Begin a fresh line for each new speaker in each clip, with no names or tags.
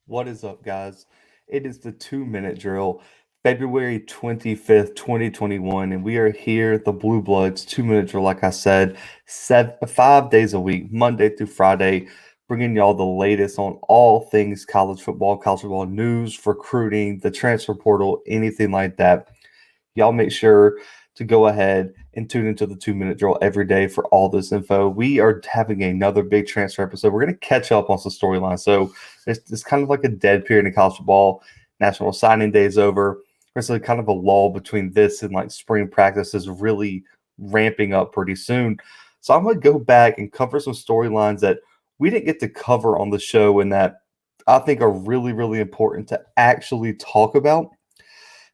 What is up, guys? It is the 2 minute drill, February 25th, 2021, and we are here, the Bluebloods 2 minute drill, like I said, 5 days a week, Monday through Friday, bringing y'all the latest on all things college football news, recruiting, the transfer portal, anything like that. Y'all make sure to go ahead and tune into the 2 minute drill every day for all this info. We are having another big transfer episode. We're going to catch up on some storylines. So it's kind of like a dead period in college football. National signing day is over. There's a kind of a lull between this and like spring practices really ramping up pretty soon. So I'm going to go back and cover some storylines that we didn't get to cover on the show and that I think are really, really important to actually talk about.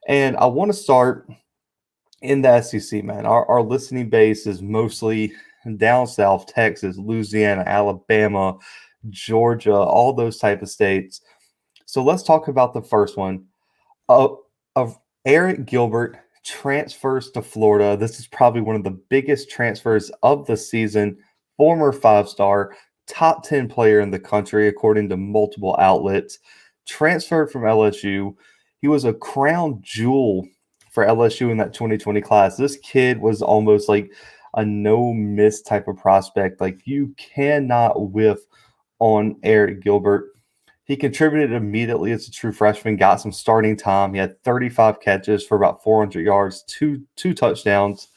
And I want to start in the SEC, man. Our listening base is mostly down south, Texas, Louisiana, Alabama, Georgia, all those type of states. So let's talk about the first one. Of Arik Gilbert transfers to Florida. This is probably one of the biggest transfers of the season. Former five-star, top 10 player in the country, according to multiple outlets. Transferred from LSU. He was a crown jewel for LSU in that 2020 class. This kid was almost like a no miss type of prospect. Like you cannot whiff on Arik Gilbert. He contributed immediately as a true freshman, got some starting time. He had 35 catches for about 400 yards, two touchdowns,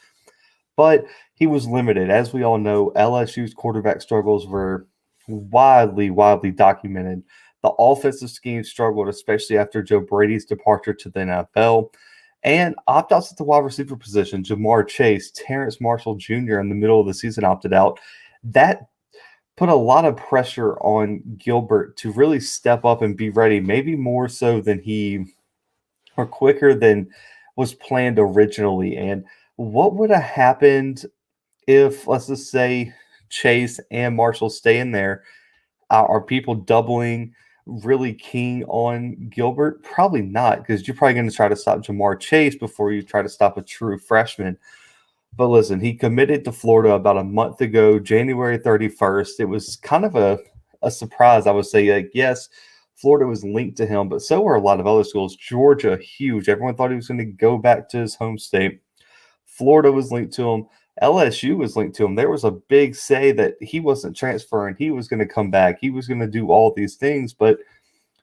but he was limited. As we all know, LSU's quarterback struggles were widely documented. The offensive scheme struggled, especially after Joe Brady's departure to the NFL. And opt-outs at the wide receiver position, Jamar Chase, Terrence Marshall Jr. in the middle of the season opted out. That put a lot of pressure on Gilbert to really step up and be ready, maybe more so than or quicker than was planned originally. And what would have happened if, let's just say, Chase and Marshall stay in there? Are people doubling really keen on Gilbert? Probably not, because you're probably going to try to stop Jamar Chase before you try to stop a true freshman. But listen, he committed to Florida about a month ago, January 31st. It was kind of a surprise, I would say. Like, yes, Florida was linked to him, but so were a lot of other schools. Georgia, huge. Everyone thought he was going to go back to his home state. Florida was linked to him. LSU was linked to him. There was a big say that he wasn't transferring. He was going to come back. He was going to do all these things, but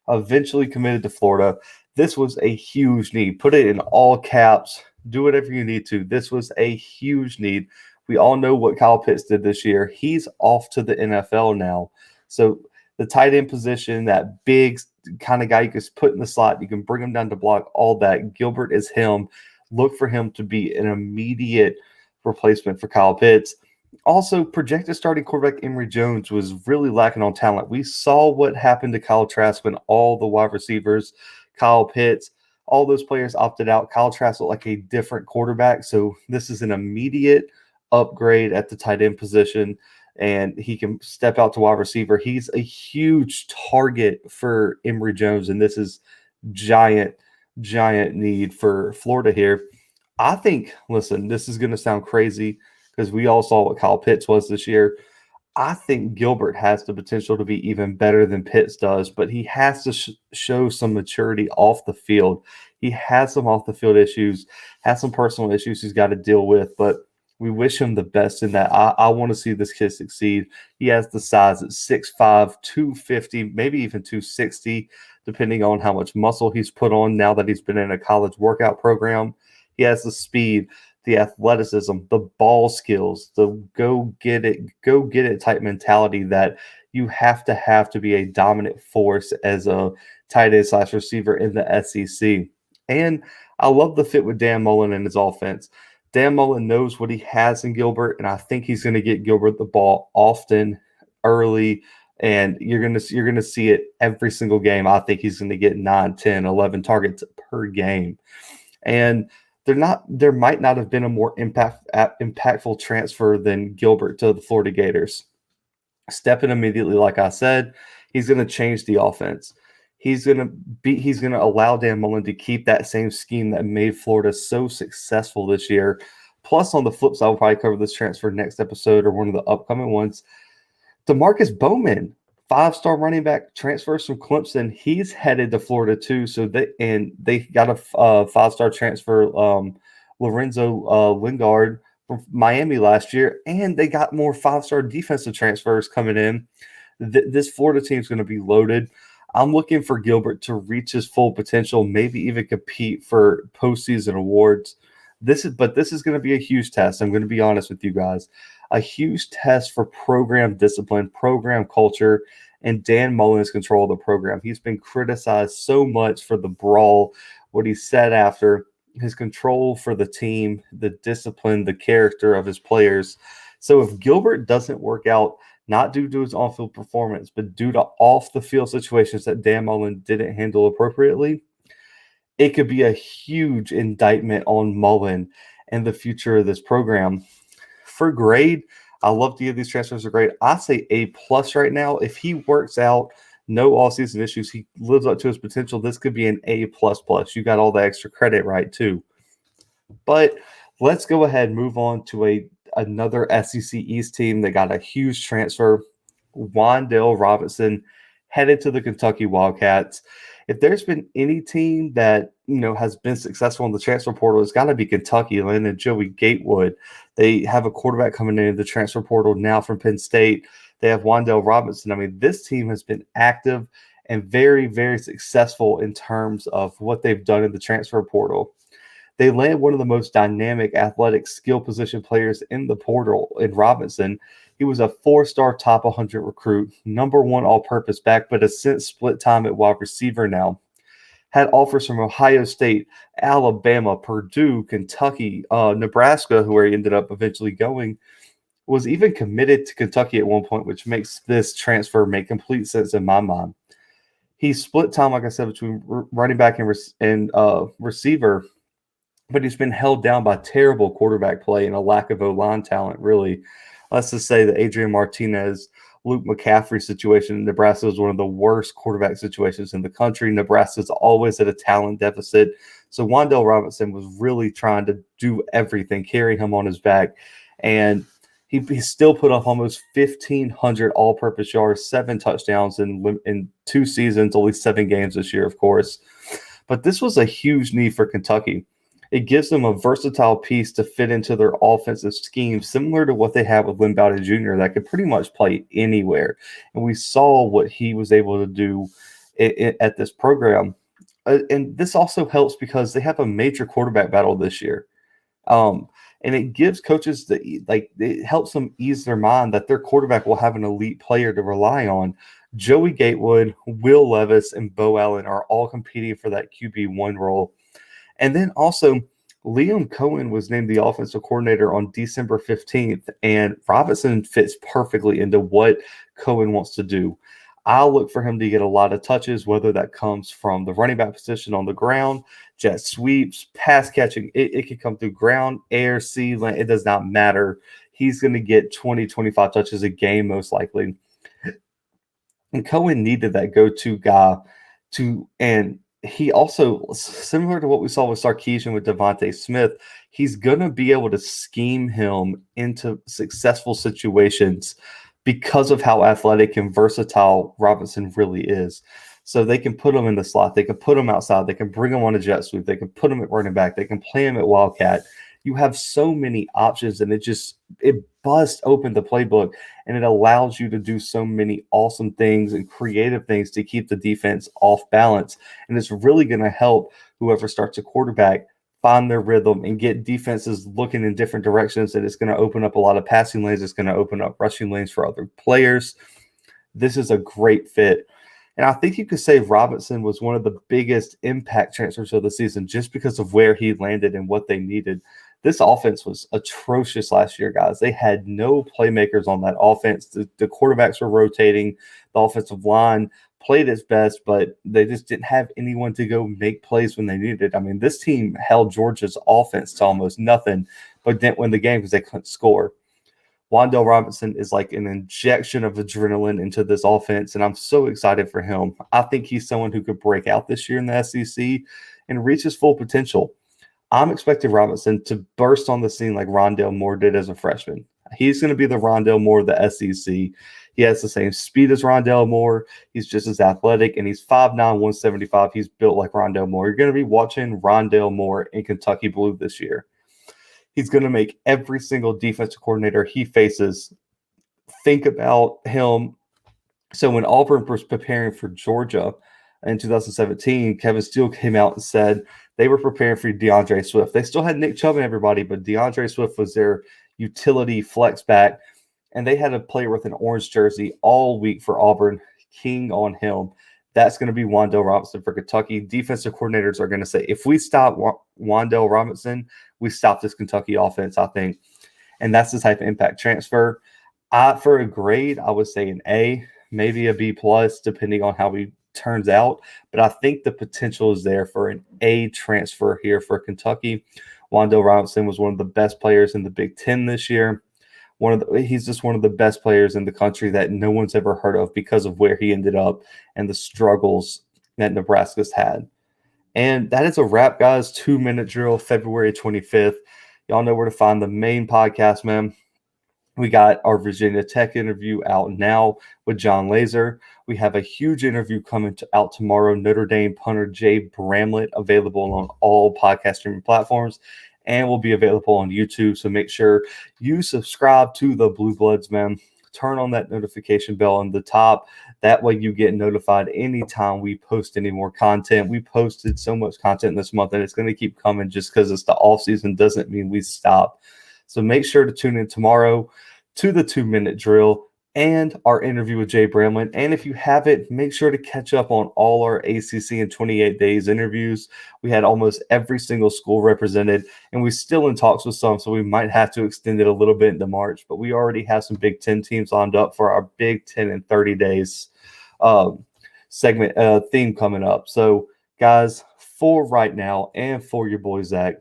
eventually committed to Florida. This was a huge need. Put it in all caps. Do whatever you need to. This was a huge need. We all know what Kyle Pitts did this year. He's off to the NFL now. So the tight end position, that big kind of guy you can put in the slot, you can bring him down to block, all that. Gilbert is him. Look for him to be an immediate replacement for Kyle Pitts. Also, projected starting quarterback Emory Jones was really lacking on talent. We saw what happened to Kyle Trask when all the wide receivers, Kyle Pitts, all those players opted out. Kyle Trask looked like a different quarterback. So this is an immediate upgrade at the tight end position, and he can step out to wide receiver. He's a huge target for Emory Jones, and this is giant need for Florida here. I think, listen, this is going to sound crazy because we all saw what Kyle Pitts was this year. I think Gilbert has the potential to be even better than Pitts does, but he has to show some maturity off the field. He has some off the field issues, has some personal issues he's got to deal with, but we wish him the best in that. I want to see this kid succeed. He has the size at 6'5", 250, maybe even 260, depending on how much muscle he's put on now that he's been in a college workout program. He has the speed, the athleticism, the ball skills, the go get it type mentality that you have to be a dominant force as a tight end / receiver in the SEC. And I love the fit with Dan Mullen and his offense. Dan Mullen knows what he has in Gilbert, and I think he's going to get Gilbert the ball often, early, and you're going to see it every single game. I think he's going to get 9, 10, 11 targets per game. And there might not have been a more impactful transfer than Gilbert to the Florida Gators. Stepping immediately, like I said, he's going to change the offense. He's going to allow Dan Mullen to keep that same scheme that made Florida so successful this year. Plus, on the flip side, we'll probably cover this transfer next episode or one of the upcoming ones. DeMarcus Bowman, 5-star running back transfers from Clemson. He's headed to Florida too. So they got a 5-star transfer, Lorenzo Lingard from Miami last year, and they got more 5-star defensive transfers coming in. This Florida team is going to be loaded. I'm looking for Gilbert to reach his full potential, maybe even compete for postseason awards. This is going to be a huge test. I'm going to be honest with you guys. A huge test for program discipline, program culture, and Dan Mullen's control of the program. He's been criticized so much for the brawl, what he said after, his control for the team, the discipline, the character of his players. So if Gilbert doesn't work out, not due to his on-field performance, but due to off-the-field situations that Dan Mullen didn't handle appropriately, it could be a huge indictment on Mullen and the future of this program. For grade, I love to give these transfers a grade. I say A+ right now. If he works out, no all-season issues, he lives up to his potential, this could be an A++. You got all the extra credit right, too. But let's go ahead and move on to another SEC East team that got a huge transfer. Wan'Dale Robinson headed to the Kentucky Wildcats. If there's been any team that has been successful in the transfer portal, it's got to be Kentucky. Landon Joey Gatewood. They have a quarterback coming in the transfer portal now from Penn State. They have Wan'Dale Robinson. I mean, this team has been active and very, very successful in terms of what they've done in the transfer portal. They land one of the most dynamic athletic skill position players in the portal in Robinson. He was a 4-star top 100 recruit, number 1 all-purpose back, but has since split time at wide receiver now. Had offers from Ohio State, Alabama, Purdue, Kentucky, Nebraska, where he ended up eventually going. Was even committed to Kentucky at one point, which makes this transfer make complete sense in my mind. He split time, like I said, between running back and receiver, but he's been held down by terrible quarterback play and a lack of O-line talent, really. Let's just say the Adrian Martinez, Luke McCaffrey situation in Nebraska is one of the worst quarterback situations in the country. Nebraska's always at a talent deficit. So Wan'Dale Robinson was really trying to do everything, carry him on his back. And he still put up almost 1,500 all-purpose yards, 7 touchdowns in 2 seasons, only 7 games this year, of course. But this was a huge need for Kentucky. It gives them a versatile piece to fit into their offensive scheme, similar to what they have with Lynn Bowden Jr., that could pretty much play anywhere. And we saw what he was able to do at this program. And this also helps because they have a major quarterback battle this year. And it gives coaches it helps them ease their mind that their quarterback will have an elite player to rely on. Joey Gatewood, Will Levis, and Bo Allen are all competing for that QB1 role. And then also, Liam Cohen was named the offensive coordinator on December 15th, and Robinson fits perfectly into what Cohen wants to do. I'll look for him to get a lot of touches, whether that comes from the running back position on the ground, jet sweeps, pass catching. It can come through ground, air, sea, land. It does not matter. He's going to get 20, 25 touches a game, most likely. And Cohen needed that go-to guy and he also, similar to what we saw with Sarkisian with Devontae Smith, he's going to be able to scheme him into successful situations because of how athletic and versatile Robinson really is. So they can put him in the slot. They can put him outside. They can bring him on a jet sweep. They can put him at running back. They can play him at Wildcat. You have so many options, and it busts open the playbook, and it allows you to do so many awesome things and creative things to keep the defense off balance. And it's really going to help whoever starts a quarterback find their rhythm and get defenses looking in different directions. And it's going to open up a lot of passing lanes. It's going to open up rushing lanes for other players. This is a great fit. And I think you could say Robinson was one of the biggest impact transfers of the season just because of where he landed and what they needed. This offense was atrocious last year, guys. They had no playmakers on that offense. The quarterbacks were rotating. The offensive line played its best, but they just didn't have anyone to go make plays when they needed it. I mean, this team held Georgia's offense to almost nothing, but didn't win the game because they couldn't score. Wan'Dale Robinson is like an injection of adrenaline into this offense, and I'm so excited for him. I think he's someone who could break out this year in the SEC and reach his full potential. I'm expecting Robinson to burst on the scene like Rondale Moore did as a freshman. He's going to be the Rondale Moore of the SEC. He has the same speed as Rondale Moore. He's just as athletic, and he's 5'9", 175. He's built like Rondale Moore. You're going to be watching Rondale Moore in Kentucky Blue this year. He's going to make every single defensive coordinator he faces think about him. So when Auburn was preparing for Georgia in 2017, Kevin Steele came out and said they were preparing for DeAndre Swift. They still had Nick Chubb and everybody, but DeAndre Swift was their utility flex back, and they had a player with an orange jersey all week for Auburn, king on him. That's going to be WanDale Robinson for Kentucky. Defensive coordinators are going to say, if we stop WanDale Robinson, we stop this Kentucky offense, I think. And that's the type of impact transfer. For a grade, I would say an A, maybe a B+, depending on how he turns out. But I think the potential is there for an A transfer here for Kentucky. WanDale Robinson was one of the best players in the Big Ten this year. He's just one of the best players in the country that no one's ever heard of because of where he ended up and the struggles that Nebraska's had. And that is a wrap, guys. 2-minute drill, February 25th. Y'all know where to find the main podcast, man. We got our Virginia Tech interview out now with John Laser. We have a huge interview coming out tomorrow. Notre Dame punter Jay Bramlett, available on all podcast streaming platforms, and will be available on YouTube. So make sure you subscribe to the Bluebloods, man. Turn on that notification bell on the top. That way you get notified anytime we post any more content. We posted so much content this month, and it's going to keep coming just because it's the off season doesn't mean we stop. So make sure to tune in tomorrow to the 2-minute drill and our interview with Jay Bramlett. And if you haven't, make sure to catch up on all our ACC and 28 days interviews. We had almost every single school represented, and we're still in talks with some, so we might have to extend it a little bit into March. But we already have some Big Ten teams lined up for our Big Ten in 30 days segment theme coming up. So, guys, for right now and for your boy Zach,